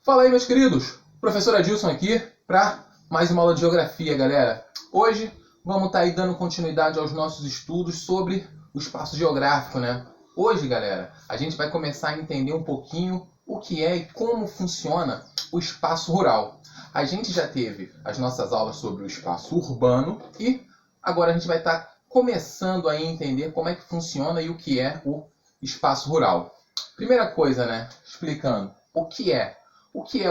Fala aí, meus queridos! Professor Adilson aqui para mais uma aula de geografia, galera. Hoje vamos estar aí dando continuidade aos nossos estudos sobre o espaço geográfico, né? Hoje, galera, a gente vai começar a entender um pouquinho o que é e como funciona o espaço rural. A gente já teve as nossas aulas sobre o espaço urbano e agora a gente vai estar começando a entender como é que funciona e o que é o espaço rural. Primeira coisa, né? Explicando o que é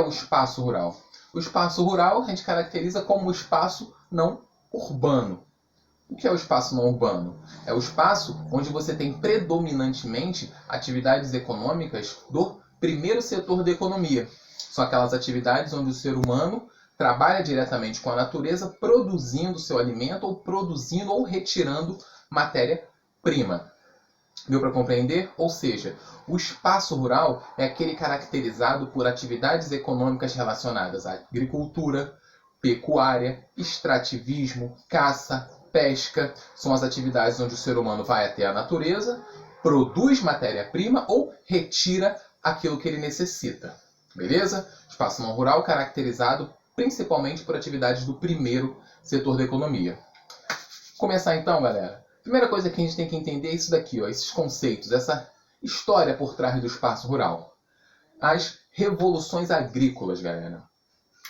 o espaço rural? O espaço rural a gente caracteriza como o espaço não urbano. O que é o espaço não urbano? É o espaço onde você tem predominantemente atividades econômicas do primeiro setor da economia. São aquelas atividades onde o ser humano trabalha diretamente com a natureza, produzindo seu alimento ou produzindo ou retirando matéria-prima. Deu para compreender? Ou seja, o espaço rural é aquele caracterizado por atividades econômicas relacionadas à agricultura, pecuária, extrativismo, caça, pesca. São as atividades onde o ser humano vai até a natureza, produz matéria-prima ou retira aquilo que ele necessita. Beleza? Espaço não rural caracterizado principalmente por atividades do primeiro setor da economia. Começar então, galera. Primeira coisa que a gente tem que entender é isso daqui, ó, esses conceitos, essa história por trás do espaço rural. As revoluções agrícolas, galera.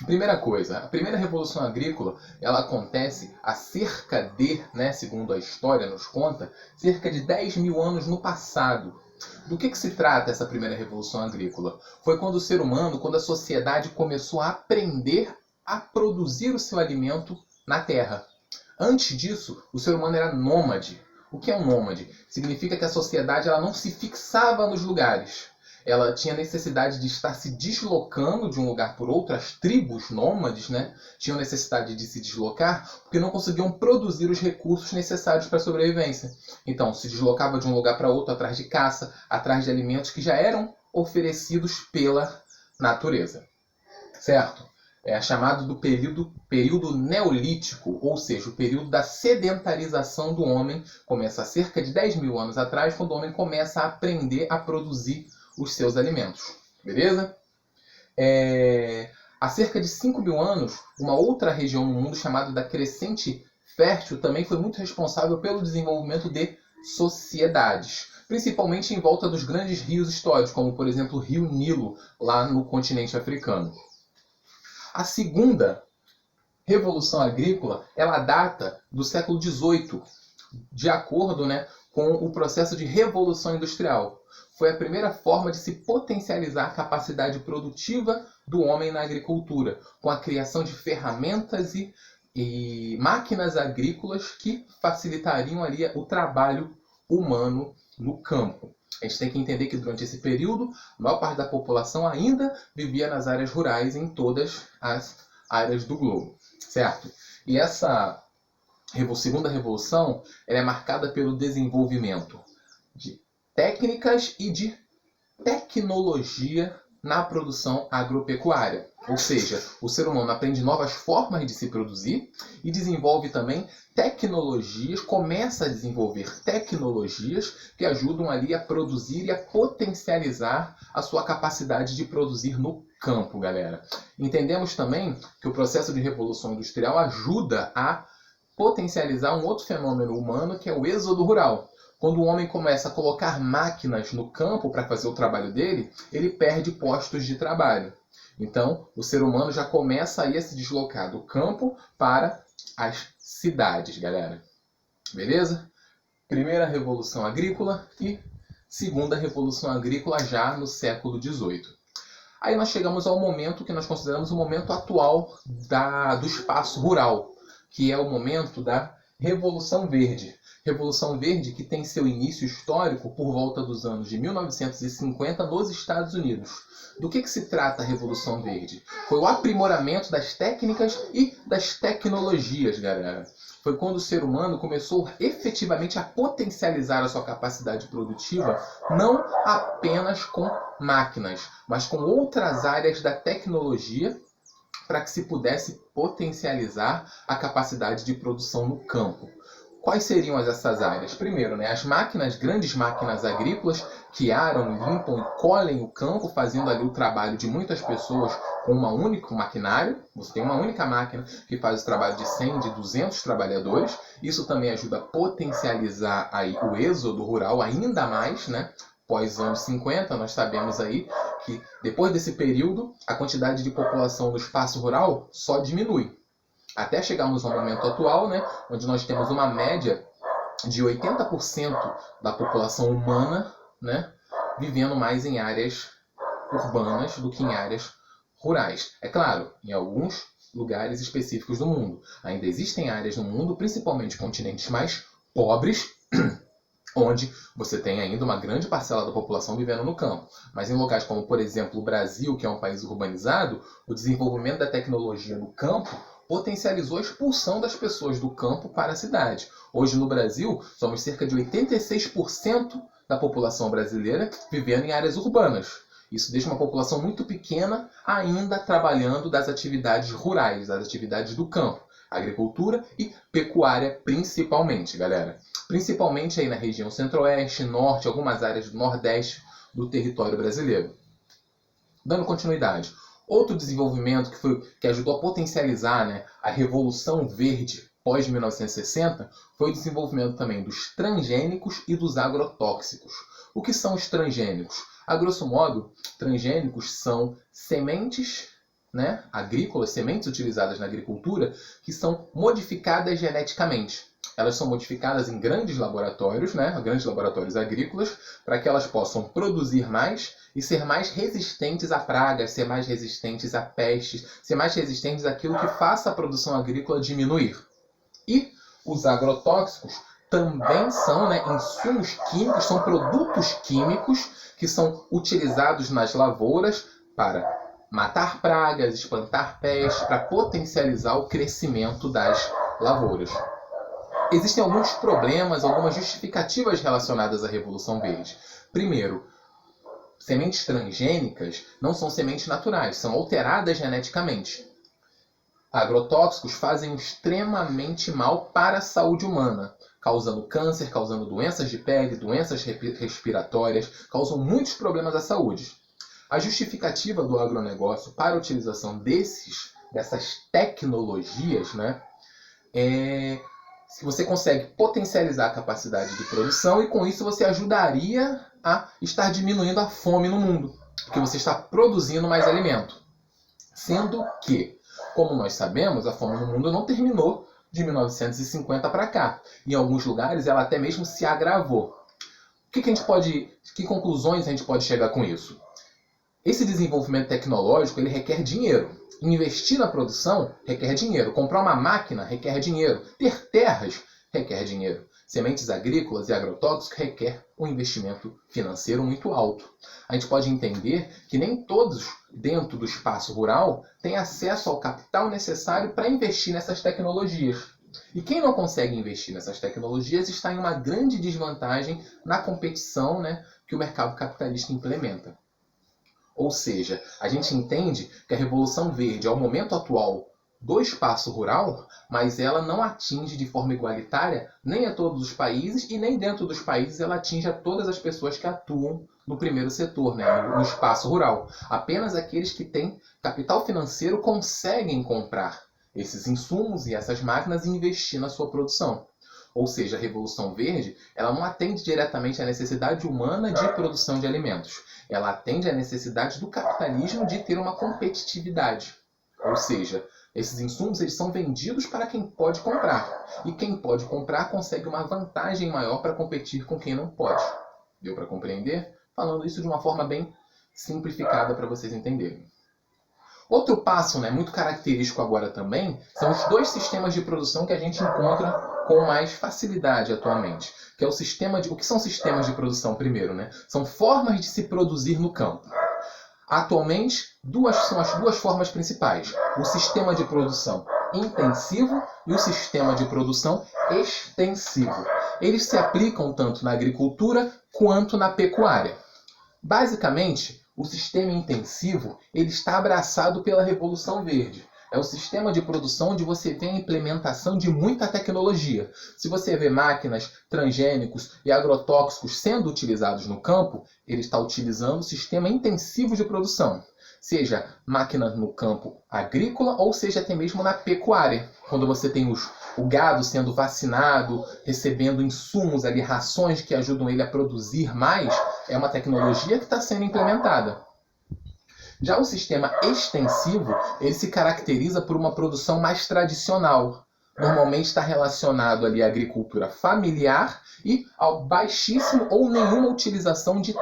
Primeira coisa, a primeira revolução agrícola, ela acontece há cerca de, segundo a história nos conta, cerca de 10 mil anos no passado. Do que se trata essa primeira revolução agrícola? Foi quando o ser humano, quando a sociedade começou a aprender a produzir o seu alimento na terra. Antes disso, o ser humano era nômade. O que é um nômade? Significa que a sociedade ela não se fixava nos lugares. Ela tinha necessidade de estar se deslocando de um lugar por outro. As tribos nômades, tinham necessidade de se deslocar porque não conseguiam produzir os recursos necessários para a sobrevivência. Então, se deslocava de um lugar para outro atrás de caça, atrás de alimentos que já eram oferecidos pela natureza. Certo? É chamado do período neolítico, ou seja, o período da sedentarização do homem. Começa há cerca de 10 mil anos atrás, quando o homem começa a aprender a produzir os seus alimentos. Beleza? Há cerca de 5 mil anos, uma outra região no mundo chamada da Crescente Fértil também foi muito responsável pelo desenvolvimento de sociedades, principalmente em volta dos grandes rios históricos, como por exemplo o rio Nilo, lá no continente africano. A segunda revolução agrícola, ela data do século XVIII, de acordo com o processo de revolução industrial. Foi a primeira forma de se potencializar a capacidade produtiva do homem na agricultura, com a criação de ferramentas e máquinas agrícolas que facilitariam ali o trabalho humano no campo. A gente tem que entender que durante esse período, a maior parte da população ainda vivia nas áreas rurais em todas as áreas do globo, certo? E essa segunda revolução ela é marcada pelo desenvolvimento de técnicas e de tecnologia na produção agropecuária. Ou seja, o ser humano aprende novas formas de se produzir e desenvolve também tecnologias, começa a desenvolver tecnologias que ajudam ali a produzir e a potencializar a sua capacidade de produzir no campo, galera. Entendemos também que o processo de revolução industrial ajuda a potencializar um outro fenômeno humano que é o êxodo rural. Quando o homem começa a colocar máquinas no campo para fazer o trabalho dele, ele perde postos de trabalho. Então, o ser humano já começa a se deslocar do campo para as cidades, galera. Beleza? Primeira revolução agrícola e segunda revolução agrícola já no século XVIII. Aí nós chegamos ao momento que nós consideramos o momento atual do espaço rural, que é o momento da Revolução Verde. Revolução Verde que tem seu início histórico por volta dos anos de 1950 nos Estados Unidos. Do que se trata a Revolução Verde? Foi o aprimoramento das técnicas e das tecnologias, galera. Foi quando o ser humano começou efetivamente a potencializar a sua capacidade produtiva, não apenas com máquinas, mas com outras áreas da tecnologia, para que se pudesse potencializar a capacidade de produção no campo. quais seriam essas áreas? Primeiro, né, as máquinas, grandes máquinas agrícolas que aram, limpam e colhem o campo, fazendo ali o trabalho de muitas pessoas com um único maquinário. Você tem uma única máquina que faz o trabalho de 100, de 200 trabalhadores. Isso também ajuda a potencializar aí o êxodo rural ainda mais, né? Pós anos 50, nós sabemos aí que depois desse período, a quantidade de população no espaço rural só diminui. Até chegarmos ao momento atual, né, onde nós temos uma média de 80% da população humana, né, vivendo mais em áreas urbanas do que em áreas rurais. É claro, em alguns lugares específicos do mundo. Ainda existem áreas no mundo, principalmente continentes mais pobres, onde você tem ainda uma grande parcela da população vivendo no campo. Mas em locais como, por exemplo, o Brasil, que é um país urbanizado, o desenvolvimento da tecnologia no campo potencializou a expulsão das pessoas do campo para a cidade. Hoje no Brasil, somos cerca de 86% da população brasileira vivendo em áreas urbanas. Isso deixa uma população muito pequena ainda trabalhando das atividades rurais, das atividades do campo. Agricultura e pecuária principalmente, galera. Principalmente aí na região centro-oeste, norte, algumas áreas do nordeste do território brasileiro. Dando continuidade, outro desenvolvimento que ajudou a potencializar, né, a Revolução Verde pós-1960 foi o desenvolvimento também dos transgênicos e dos agrotóxicos. O que são os transgênicos? A grosso modo, transgênicos são sementes, né, agrícolas, sementes utilizadas na agricultura, que são modificadas geneticamente. Elas são modificadas em grandes laboratórios, né, grandes laboratórios agrícolas, para que elas possam produzir mais e ser mais resistentes a pragas, ser mais resistentes a pestes, ser mais resistentes àquilo que faça a produção agrícola diminuir. E os agrotóxicos também são, né, insumos químicos, são produtos químicos que são utilizados nas lavouras para matar pragas, espantar pestes, para potencializar o crescimento das lavouras. Existem alguns problemas, algumas justificativas relacionadas à Revolução Verde. Primeiro, sementes transgênicas não são sementes naturais, são alteradas geneticamente. Agrotóxicos fazem extremamente mal para a saúde humana, causando câncer, causando doenças de pele, doenças respiratórias, causam muitos problemas à saúde. A justificativa do agronegócio para a utilização dessas tecnologias, né, é que você consegue potencializar a capacidade de produção e com isso você ajudaria a estar diminuindo a fome no mundo, porque você está produzindo mais alimento. Sendo que, como nós sabemos, a fome no mundo não terminou de 1950 para cá. Em alguns lugares ela até mesmo se agravou. Que conclusões a gente pode chegar com isso? Esse desenvolvimento tecnológico ele requer dinheiro. Investir na produção requer dinheiro. Comprar uma máquina requer dinheiro. Ter terras requer dinheiro. Sementes agrícolas e agrotóxicos requer um investimento financeiro muito alto. A gente pode entender que nem todos dentro do espaço rural têm acesso ao capital necessário para investir nessas tecnologias. E quem não consegue investir nessas tecnologias está em uma grande desvantagem na competição, né, que o mercado capitalista implementa. Ou seja, a gente entende que a Revolução Verde, ao momento atual do espaço rural, mas ela não atinge de forma igualitária nem a todos os países e nem dentro dos países ela atinge a todas as pessoas que atuam no primeiro setor, né, no espaço rural. Apenas aqueles que têm capital financeiro conseguem comprar esses insumos e essas máquinas e investir na sua produção. Ou seja, a Revolução Verde ela não atende diretamente à necessidade humana de produção de alimentos. Ela atende à necessidade do capitalismo de ter uma competitividade. Ou seja, esses insumos eles são vendidos para quem pode comprar. E quem pode comprar consegue uma vantagem maior para competir com quem não pode. Deu para compreender? Falando isso de uma forma bem simplificada para vocês entenderem. Outro passo, né, muito característico agora também são os dois sistemas de produção que a gente encontra com mais facilidade atualmente. Que é o que são sistemas de produção primeiro, né? São formas de se produzir no campo. Atualmente, são as duas formas principais. O sistema de produção intensivo e o sistema de produção extensivo. Eles se aplicam tanto na agricultura quanto na pecuária. Basicamente, o sistema intensivo ele está abraçado pela Revolução Verde. É o sistema de produção onde você vê a implementação de muita tecnologia. Se você vê máquinas, transgênicos e agrotóxicos sendo utilizados no campo, ele está utilizando o sistema intensivo de produção. Seja máquina no campo agrícola ou seja até mesmo na pecuária. Quando você tem o gado sendo vacinado, recebendo insumos ali, rações que ajudam ele a produzir mais, é uma tecnologia que está sendo implementada. Já o sistema extensivo, ele se caracteriza por uma produção mais tradicional. Normalmente está relacionado ali à agricultura familiar e ao baixíssimo ou nenhuma utilização de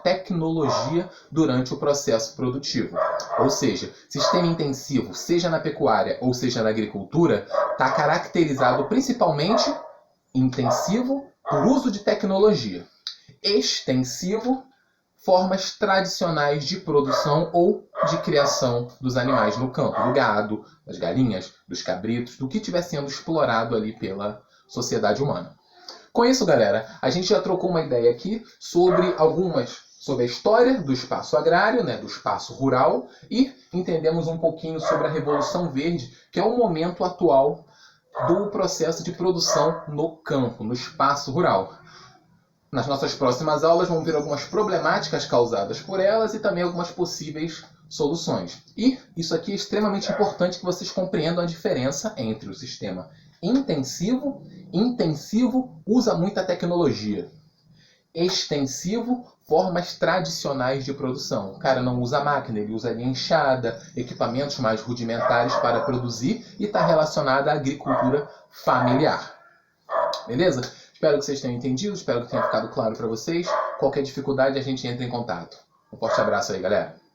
tecnologia durante o processo produtivo. Ou seja, sistema intensivo, seja na pecuária ou seja na agricultura, está caracterizado principalmente intensivo por uso de tecnologia. Extensivo, formas tradicionais de produção ou de criação dos animais no campo, do gado, das galinhas, dos cabritos, do que estiver sendo explorado ali pela sociedade humana. Com isso, galera, a gente já trocou uma ideia aqui sobre a história do espaço agrário, né, do espaço rural, e entendemos um pouquinho sobre a Revolução Verde, que é o momento atual do processo de produção no campo, no espaço rural. Nas nossas próximas aulas vamos ver algumas problemáticas causadas por elas e também algumas possíveis soluções. E isso aqui é extremamente importante que vocês compreendam a diferença entre o sistema intensivo usa muita tecnologia. Extensivo, formas tradicionais de produção. O cara não usa máquina, ele usa linha enxada, equipamentos mais rudimentares para produzir e está relacionado à agricultura familiar. Beleza? Espero que vocês tenham entendido, espero que tenha ficado claro para vocês. Qualquer dificuldade a gente entra em contato. Um forte abraço aí, galera.